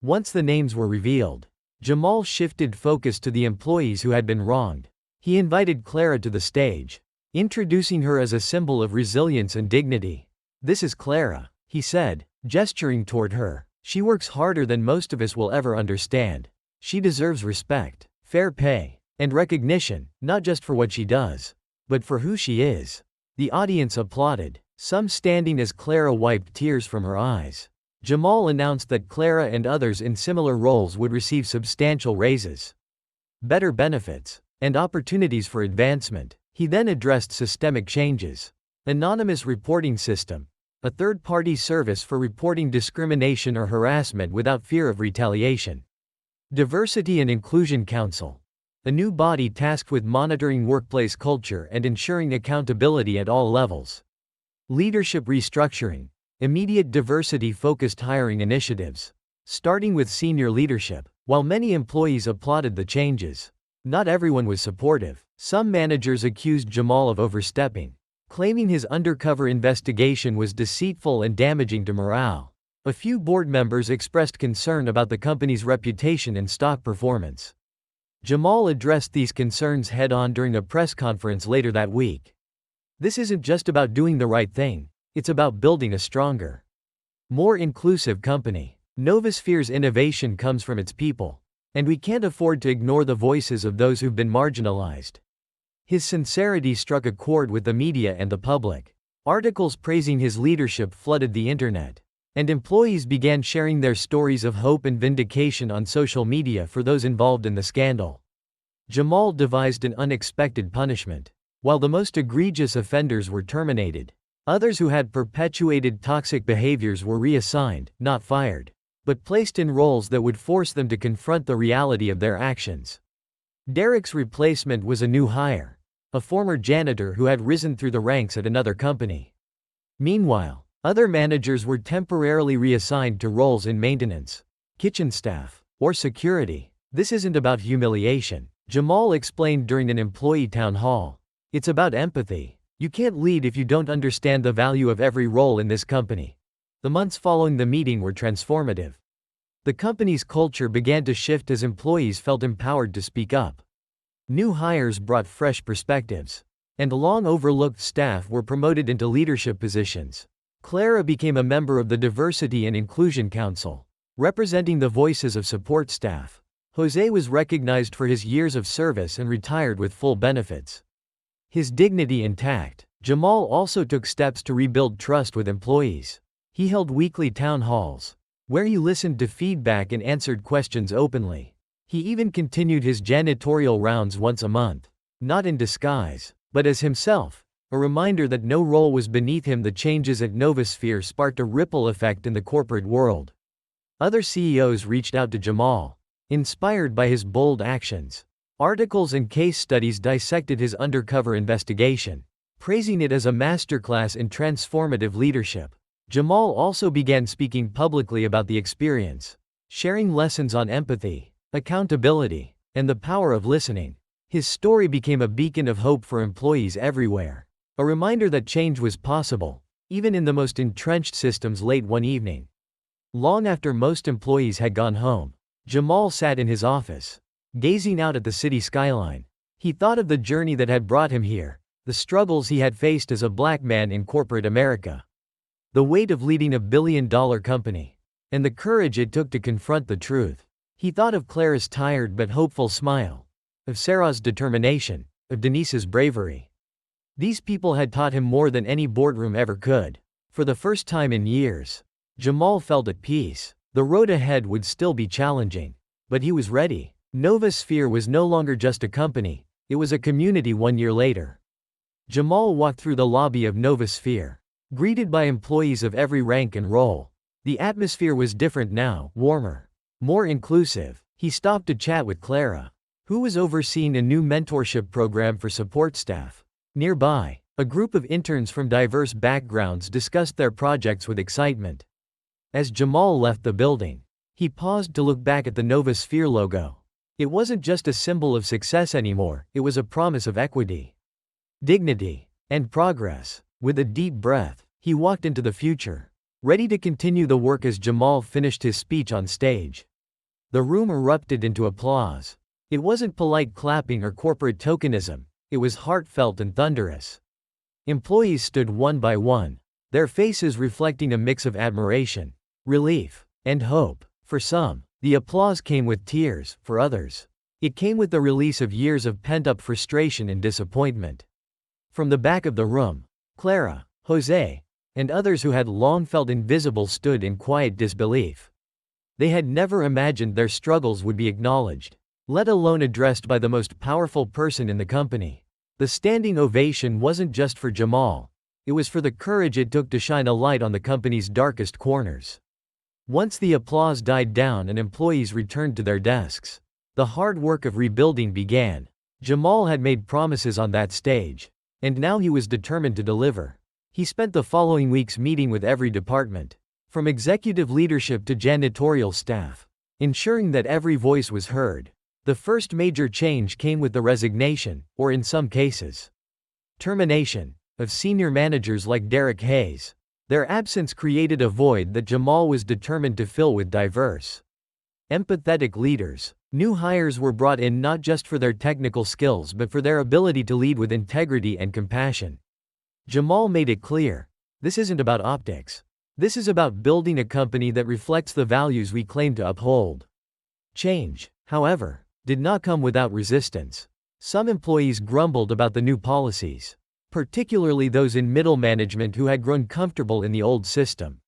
Once the names were revealed, Jamal shifted focus to the employees who had been wronged. He invited Clara to the stage, introducing her as a symbol of resilience and dignity. This is Clara, he said, gesturing toward her. She works harder than most of us will ever understand. She deserves respect, fair pay, and recognition, not just for what she does, but for who she is. The audience applauded, some standing as Clara wiped tears from her eyes. Jamal announced that Clara and others in similar roles would receive substantial raises, better benefits, and opportunities for advancement. He then addressed systemic changes. Anonymous reporting system, a third-party service for reporting discrimination or harassment without fear of retaliation. Diversity and Inclusion Council, a new body tasked with monitoring workplace culture and ensuring accountability at all levels. Leadership restructuring, immediate diversity-focused hiring initiatives, starting with senior leadership. While many employees applauded the changes, not everyone was supportive. Some managers accused Jamal of overstepping, claiming his undercover investigation was deceitful and damaging to morale. A few board members expressed concern about the company's reputation and stock performance. Jamal addressed these concerns head-on during a press conference later that week. This isn't just about doing the right thing, it's about building a stronger, more inclusive company. Novosphere's innovation comes from its people, and we can't afford to ignore the voices of those who've been marginalized. His sincerity struck a chord with the media and the public. Articles praising his leadership flooded the internet, and employees began sharing their stories of hope and vindication on social media for those involved in the scandal. Jamal devised an unexpected punishment. While the most egregious offenders were terminated, others who had perpetuated toxic behaviors were reassigned, not fired, but placed in roles that would force them to confront the reality of their actions. Derek's replacement was a new hire, a former janitor who had risen through the ranks at another company. Meanwhile, other managers were temporarily reassigned to roles in maintenance, kitchen staff, or security. This isn't about humiliation, Jamal explained during an employee town hall. It's about empathy. You can't lead if you don't understand the value of every role in this company. The months following the meeting were transformative. The company's culture began to shift as employees felt empowered to speak up. New hires brought fresh perspectives, and long-overlooked staff were promoted into leadership positions. Clara became a member of the Diversity and Inclusion Council, representing the voices of support staff. Jose was recognized for his years of service and retired with full benefits. His dignity intact, Jamal also took steps to rebuild trust with employees. He held weekly town halls, where he listened to feedback and answered questions openly. He even continued his janitorial rounds once a month, not in disguise, but as himself, a reminder that no role was beneath him. The changes at Novosphere sparked a ripple effect in the corporate world. Other CEOs reached out to Jamal, inspired by his bold actions. Articles and case studies dissected his undercover investigation, praising it as a masterclass in transformative leadership. Jamal also began speaking publicly about the experience, sharing lessons on empathy, accountability, and the power of listening. His story became a beacon of hope for employees everywhere, a reminder that change was possible, even in the most entrenched systems. Late one evening, long after most employees had gone home, Jamal sat in his office, gazing out at the city skyline. He thought of the journey that had brought him here, the struggles he had faced as a black man in corporate America, the weight of leading a billion-dollar company, and the courage it took to confront the truth. He thought of Clara's tired but hopeful smile, of Sarah's determination, of Denise's bravery. These people had taught him more than any boardroom ever could. For the first time in years, Jamal felt at peace. The road ahead would still be challenging, but he was ready. Novosphere was no longer just a company, it was a community. 1 year later, Jamal walked through the lobby of Novosphere, greeted by employees of every rank and role. The atmosphere was different now, warmer, more inclusive. He stopped to chat with Clara, who was overseeing a new mentorship program for support staff. Nearby, a group of interns from diverse backgrounds discussed their projects with excitement. As Jamal left the building, he paused to look back at the Nova Sphere logo. It wasn't just a symbol of success anymore, it was a promise of equity, dignity, and progress. With a deep breath, he walked into the future, ready to continue the work as Jamal finished his speech on stage. The room erupted into applause. It wasn't polite clapping or corporate tokenism, it was heartfelt and thunderous. Employees stood one by one, their faces reflecting a mix of admiration, relief, and hope. For some, the applause came with tears; for others, it came with the release of years of pent-up frustration and disappointment. From the back of the room, Clara, Jose, and others who had long felt invisible stood in quiet disbelief. They had never imagined their struggles would be acknowledged, let alone addressed by the most powerful person in the company. The standing ovation wasn't just for Jamal, it was for the courage it took to shine a light on the company's darkest corners. Once the applause died down and employees returned to their desks, the hard work of rebuilding began. Jamal had made promises on that stage, and now he was determined to deliver. He spent the following weeks meeting with every department, from executive leadership to janitorial staff, ensuring that every voice was heard. The first major change came with the resignation, or in some cases, termination, of senior managers like Derek Hayes. Their absence created a void that Jamal was determined to fill with diverse, empathetic leaders. New hires were brought in not just for their technical skills but for their ability to lead with integrity and compassion. Jamal made it clear, this isn't about optics. This is about building a company that reflects the values we claim to uphold. Change, however, did not come without resistance. Some employees grumbled about the new policies, particularly those in middle management who had grown comfortable in the old system.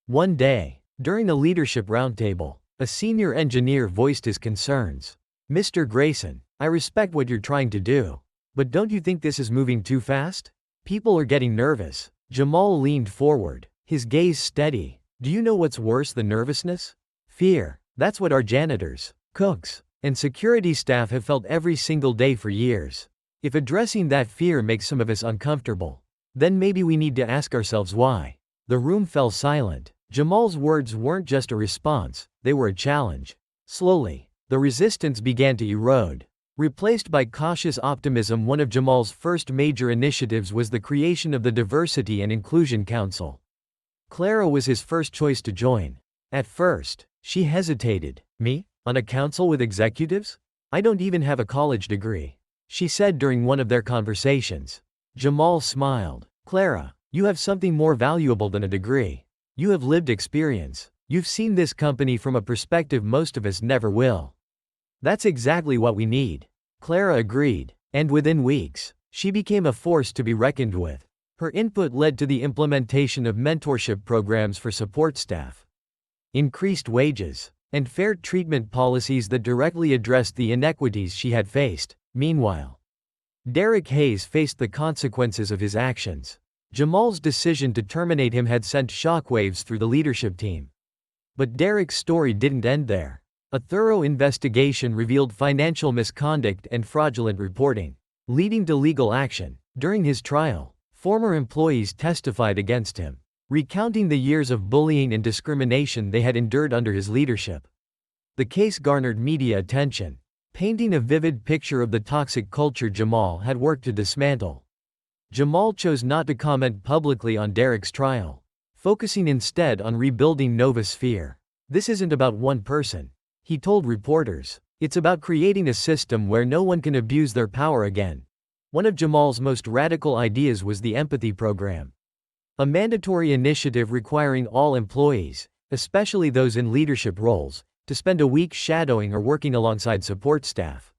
One day, during a leadership roundtable, a senior engineer voiced his concerns. "Mr. Grayson, I respect what you're trying to do, but don't you think this is moving too fast? People are getting nervous." Jamal leaned forward, his gaze steady. "Do you know what's worse than nervousness? Fear. That's what our janitors, cooks, and security staff have felt every single day for years. If addressing that fear makes some of us uncomfortable, then maybe we need to ask ourselves why." The room fell silent. Jamal's words weren't just a response, they were a challenge. Slowly, the resistance began to erode, replaced by cautious optimism. One of Jamal's first major initiatives was the creation of the Diversity and Inclusion Council. Clara was his first choice to join. At first, she hesitated. "Me? On a council with executives? I don't even have a college degree," she said during one of their conversations. Jamal smiled. "Clara, you have something more valuable than a degree. You have lived experience. You've seen this company from a perspective most of us never will." "That's exactly what we need," Clara agreed, and within weeks, she became a force to be reckoned with. Her input led to the implementation of mentorship programs for support staff, increased wages, and fair treatment policies that directly addressed the inequities she had faced. Meanwhile, Derek Hayes faced the consequences of his actions. Jamal's decision to terminate him had sent shockwaves through the leadership team. But Derek's story didn't end there. A thorough investigation revealed financial misconduct and fraudulent reporting, leading to legal action. During his trial, former employees testified against him, recounting the years of bullying and discrimination they had endured under his leadership. The case garnered media attention, painting a vivid picture of the toxic culture Jamal had worked to dismantle. Jamal chose not to comment publicly on Derek's trial, focusing instead on rebuilding Nova Sphere. "This isn't about one person," he told reporters. "It's about creating a system where no one can abuse their power again." One of Jamal's most radical ideas was the Empathy Program, a mandatory initiative requiring all employees, especially those in leadership roles, to spend a week shadowing or working alongside support staff.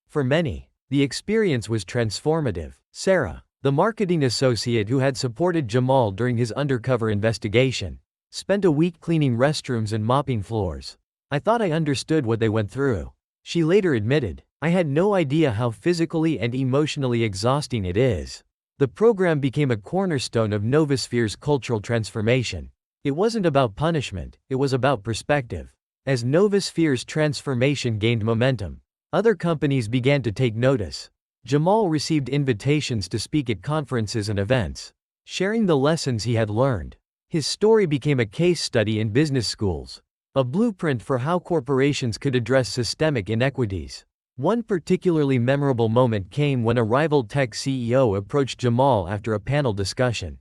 For many, the experience was transformative. Sarah, the marketing associate who had supported Jamal during his undercover investigation, spent a week cleaning restrooms and mopping floors. "I thought I understood what they went through," she later admitted. "I had no idea how physically and emotionally exhausting it is." The program became a cornerstone of Nova Sphere's cultural transformation. It wasn't about punishment, it was about perspective. As Novasphere's transformation gained momentum, other companies began to take notice. Jamal received invitations to speak at conferences and events, sharing the lessons he had learned. His story became a case study in business schools, a blueprint for how corporations could address systemic inequities. One particularly memorable moment came when a rival tech CEO approached Jamal after a panel discussion.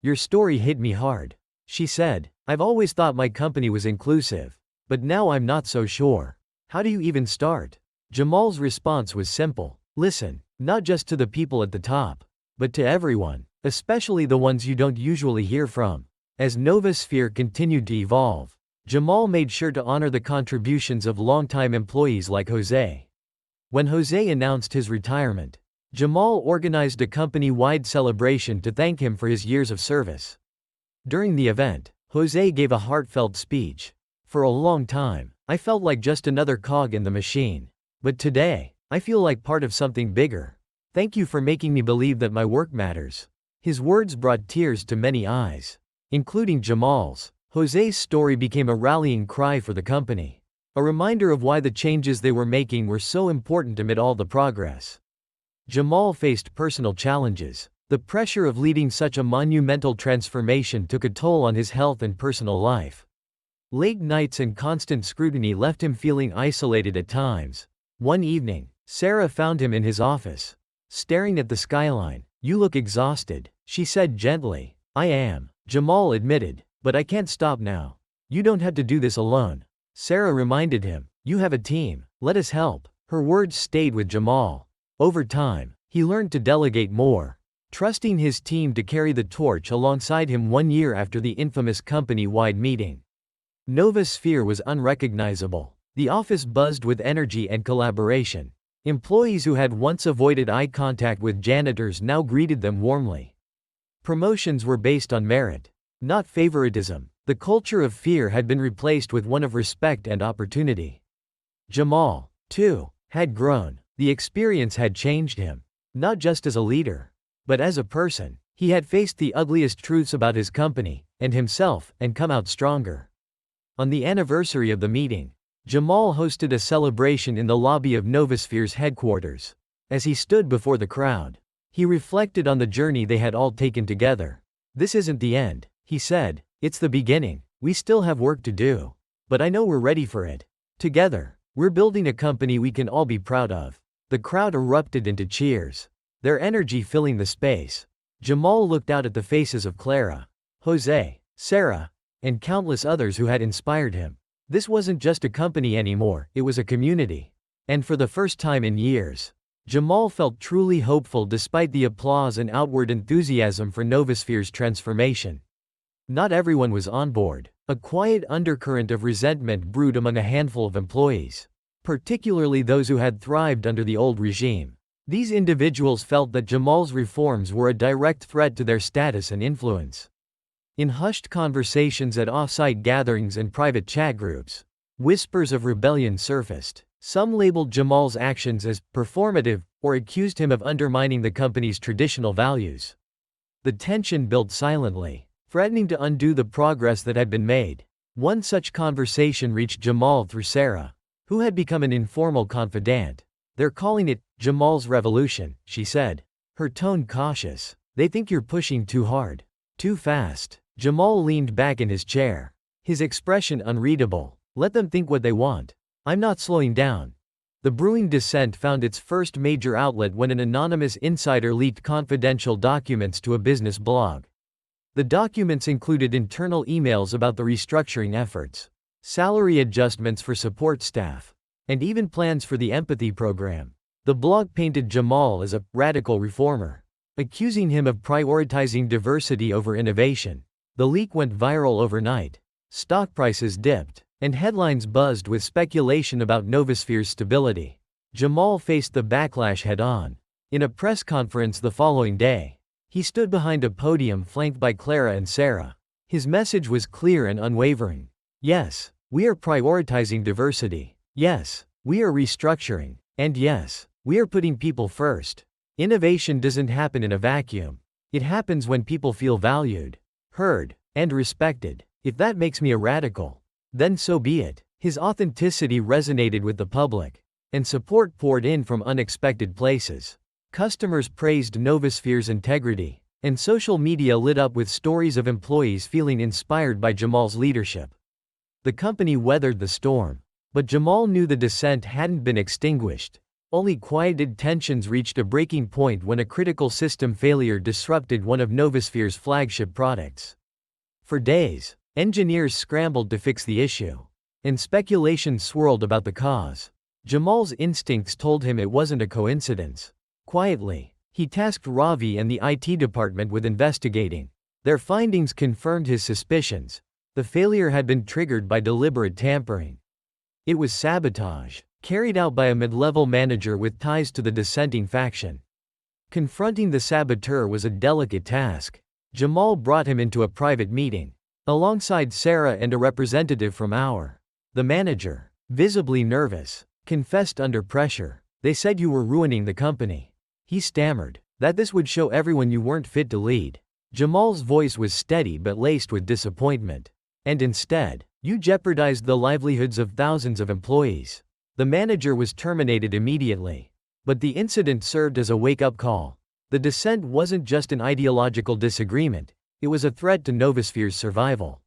"Your story hit me hard," she said. "I've always thought my company was inclusive, but now I'm not so sure. How do you even start?" Jamal's response was simple. "Listen, not just to the people at the top, but to everyone, especially the ones you don't usually hear from." As Novasphere continued to evolve, Jamal made sure to honor the contributions of longtime employees like Jose. When Jose announced his retirement, Jamal organized a company-wide celebration to thank him for his years of service. During the event, Jose gave a heartfelt speech. "For a long time, I felt like just another cog in the machine. But today, I feel like part of something bigger. Thank you for making me believe that my work matters." His words brought tears to many eyes, including Jamal's. Jose's story became a rallying cry for the company, a reminder of why the changes they were making were so important amid all the progress. Jamal faced personal challenges. The pressure of leading such a monumental transformation took a toll on his health and personal life. Late nights and constant scrutiny left him feeling isolated at times. One evening, Sarah found him in his office, staring at the skyline. "You look exhausted," she said gently. "I am," Jamal admitted, "but I can't stop now." "You don't have to do this alone," Sarah reminded him. "You have a team. Let us help." Her words stayed with Jamal. Over time, he learned to delegate more, trusting his team to carry the torch alongside him 1 year after the infamous company-wide meeting. Novasphere was unrecognizable. The office buzzed with energy and collaboration. Employees who had once avoided eye contact with janitors now greeted them warmly. Promotions were based on merit, not favoritism. The culture of fear had been replaced with one of respect and opportunity. Jamal, too, had grown. The experience had changed him, not just as a leader, but as a person. He had faced the ugliest truths about his company and himself and come out stronger. On the anniversary of the meeting, Jamal hosted a celebration in the lobby of Novasphere's headquarters. As he stood before the crowd, he reflected on the journey they had all taken together. "This isn't the end," he said. "It's the beginning. We still have work to do, but I know we're ready for it. Together, we're building a company we can all be proud of." The crowd erupted into cheers, their energy filling the space. Jamal looked out at the faces of Clara, Jose, Sarah, and countless others who had inspired him. This wasn't just a company anymore, it was a community. And for the first time in years, Jamal felt truly hopeful despite the applause and outward enthusiasm for Novasphere's transformation. Not everyone was on board. A quiet undercurrent of resentment brewed among a handful of employees, particularly those who had thrived under the old regime. These individuals felt that Jamal's reforms were a direct threat to their status and influence. In hushed conversations at off-site gatherings and private chat groups, whispers of rebellion surfaced. Some labeled Jamal's actions as performative or accused him of undermining the company's traditional values. The tension built silently, threatening to undo the progress that had been made. One such conversation reached Jamal through Sarah, who had become an informal confidant. "They're calling it Jamal's revolution," she said, her tone cautious. "They think you're pushing too hard, too fast." Jamal leaned back in his chair, his expression unreadable. "Let them think what they want. I'm not slowing down." The brewing dissent found its first major outlet when an anonymous insider leaked confidential documents to a business blog. The documents included internal emails about the restructuring efforts, salary adjustments for support staff, and even plans for the empathy program. The blog painted Jamal as a radical reformer, accusing him of prioritizing diversity over innovation. The leak went viral overnight. Stock prices dipped, and headlines buzzed with speculation about Novasphere's stability. Jamal faced the backlash head-on. In a press conference the following day, he stood behind a podium flanked by Clara and Sarah. His message was clear and unwavering. "Yes, we are prioritizing diversity. Yes, we are restructuring. And yes, we are putting people first. Innovation doesn't happen in a vacuum. It happens when people feel valued, heard, and respected." If that makes me a radical, then so be it. His authenticity resonated with the public, and support poured in from unexpected places. Customers praised Novosphere's integrity, and social media lit up with stories of employees feeling inspired by Jamal's leadership. The company weathered the storm, but Jamal knew the descent hadn't been extinguished. Only quieted tensions reached a breaking point when a critical system failure disrupted one of Novosphere's flagship products. For days, engineers scrambled to fix the issue, and speculation swirled about the cause. Jamal's instincts told him it wasn't a coincidence. Quietly, he tasked Ravi and the IT department with investigating. Their findings confirmed his suspicions. The failure had been triggered by deliberate tampering. It was sabotage, carried out by a mid-level manager with ties to the dissenting faction. Confronting the saboteur was a delicate task. Jamal brought him into a private meeting, alongside Sarah and a representative from the manager, visibly nervous, confessed under pressure. They said you were ruining the company. He stammered, that this would show everyone you weren't fit to lead. Jamal's voice was steady but laced with disappointment. And instead, you jeopardized the livelihoods of thousands of employees. The manager was terminated immediately. But the incident served as a wake-up call. The dissent wasn't just an ideological disagreement, it was a threat to Novosphere's survival.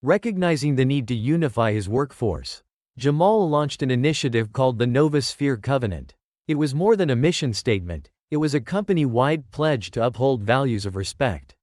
Recognizing the need to unify his workforce, Jamal launched an initiative called the Novosphere Covenant. It was more than a mission statement, it was a company-wide pledge to uphold values of respect,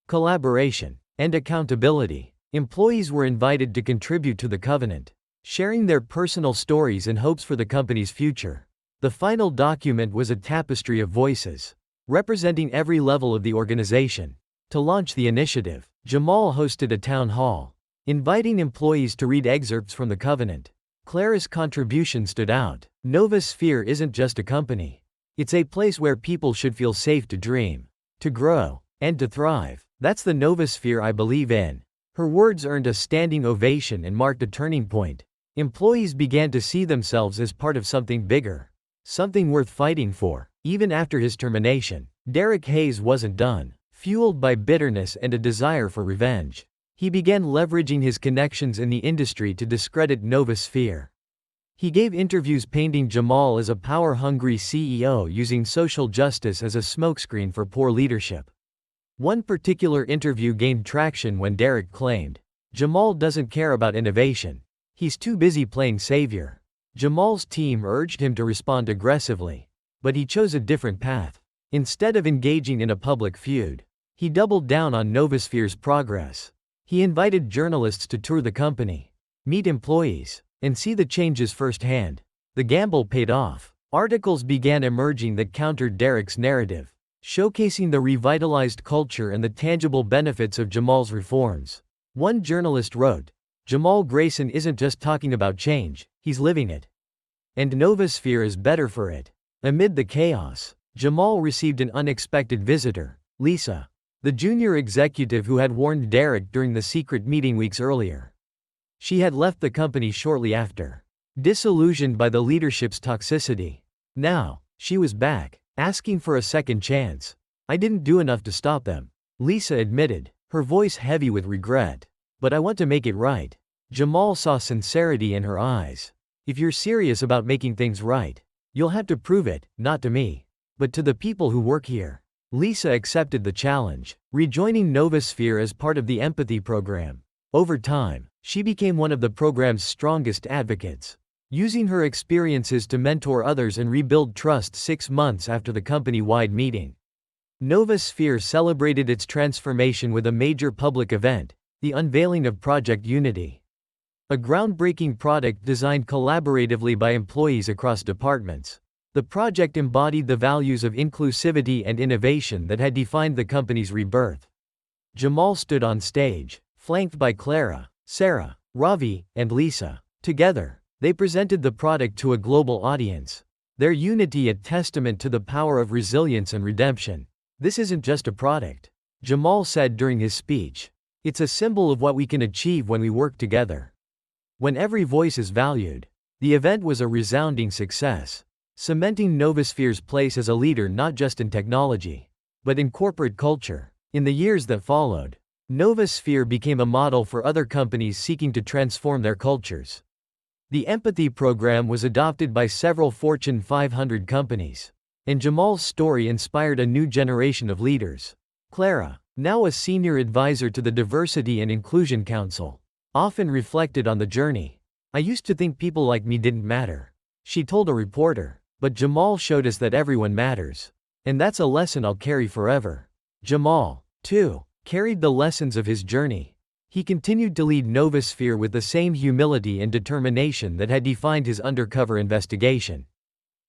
collaboration, and accountability. Employees were invited to contribute to the covenant, sharing their personal stories and hopes for the company's future. The final document was a tapestry of voices, representing every level of the organization. To launch the initiative, Jamal hosted a town hall, inviting employees to read excerpts from the covenant. Clara's contribution stood out. Novosphere isn't just a company. It's a place where people should feel safe to dream, to grow, and to thrive. That's the Novosphere I believe in. Her words earned a standing ovation and marked a turning point. Employees began to see themselves as part of something bigger, something worth fighting for. Even after his termination, Derek Hayes wasn't done. Fueled by bitterness and a desire for revenge, he began leveraging his connections in the industry to discredit Novosphere. He gave interviews painting Jamal as a power-hungry CEO using social justice as a smokescreen for poor leadership. One particular interview gained traction when Derek claimed, "Jamal doesn't care about innovation. He's too busy playing savior." Jamal's team urged him to respond aggressively, but he chose a different path. Instead of engaging in a public feud, he doubled down on Novosphere's progress. He invited journalists to tour the company, meet employees, and see the changes firsthand. The gamble paid off. Articles began emerging that countered Derek's narrative, showcasing the revitalized culture and the tangible benefits of Jamal's reforms. One journalist wrote, "Jamal Grayson isn't just talking about change, he's living it. And Novosphere is better for it." Amid the chaos, Jamal received an unexpected visitor, Lisa, the junior executive who had warned Derek during the secret meeting weeks earlier. She had left the company shortly after, disillusioned by the leadership's toxicity. Now, she was back, asking for a second chance. "I didn't do enough to stop them," Lisa admitted, her voice heavy with regret. "But I want to make it right." Jamal saw sincerity in her eyes. "If you're serious about making things right, you'll have to prove it, not to me, but to the people who work here." Lisa accepted the challenge, rejoining Novosphere as part of the empathy program. Over time, she became one of the program's strongest advocates, using her experiences to mentor others and rebuild trust 6 months after the company-wide meeting. Novosphere celebrated its transformation with a major public event, the unveiling of Project Unity, a groundbreaking product designed collaboratively by employees across departments. The project embodied the values of inclusivity and innovation that had defined the company's rebirth. Jamal stood on stage, flanked by Clara, Sarah, Ravi, and Lisa. Together, they presented the product to a global audience, their unity a testament to the power of resilience and redemption. "This isn't just a product," Jamal said during his speech. "It's a symbol of what we can achieve when we work together. When every voice is valued." The event was a resounding success, cementing Novosphere's place as a leader not just in technology, but in corporate culture. In the years that followed, Novasphere became a model for other companies seeking to transform their cultures. The empathy program was adopted by several Fortune 500 companies. And Jamal's story inspired a new generation of leaders. Clara, now a senior advisor to the Diversity and Inclusion Council, often reflected on the journey. "I used to think people like me didn't matter," she told a reporter. "But Jamal showed us that everyone matters. And that's a lesson I'll carry forever." Jamal, too, carried the lessons of his journey. He continued to lead Novasphere with the same humility and determination that had defined his undercover investigation.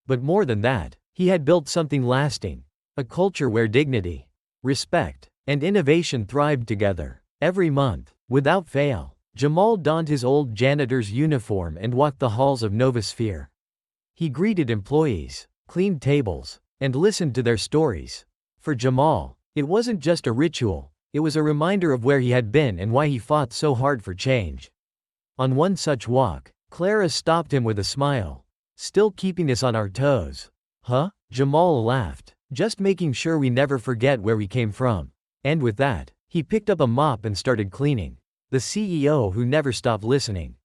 But more than that, he had built something lasting. A culture where dignity, respect, and innovation thrived together. Every month, without fail, Jamal donned his old janitor's uniform and walked the halls of Novasphere. He greeted employees, cleaned tables, and listened to their stories. For Jamal, it wasn't just a ritual, it was a reminder of where he had been and why he fought so hard for change. On one such walk, Clara stopped him with a smile. "Still keeping us on our toes, huh?" Jamal laughed. "Just making sure we never forget where we came from." And with that, he picked up a mop and started cleaning. The CEO who never stopped listening.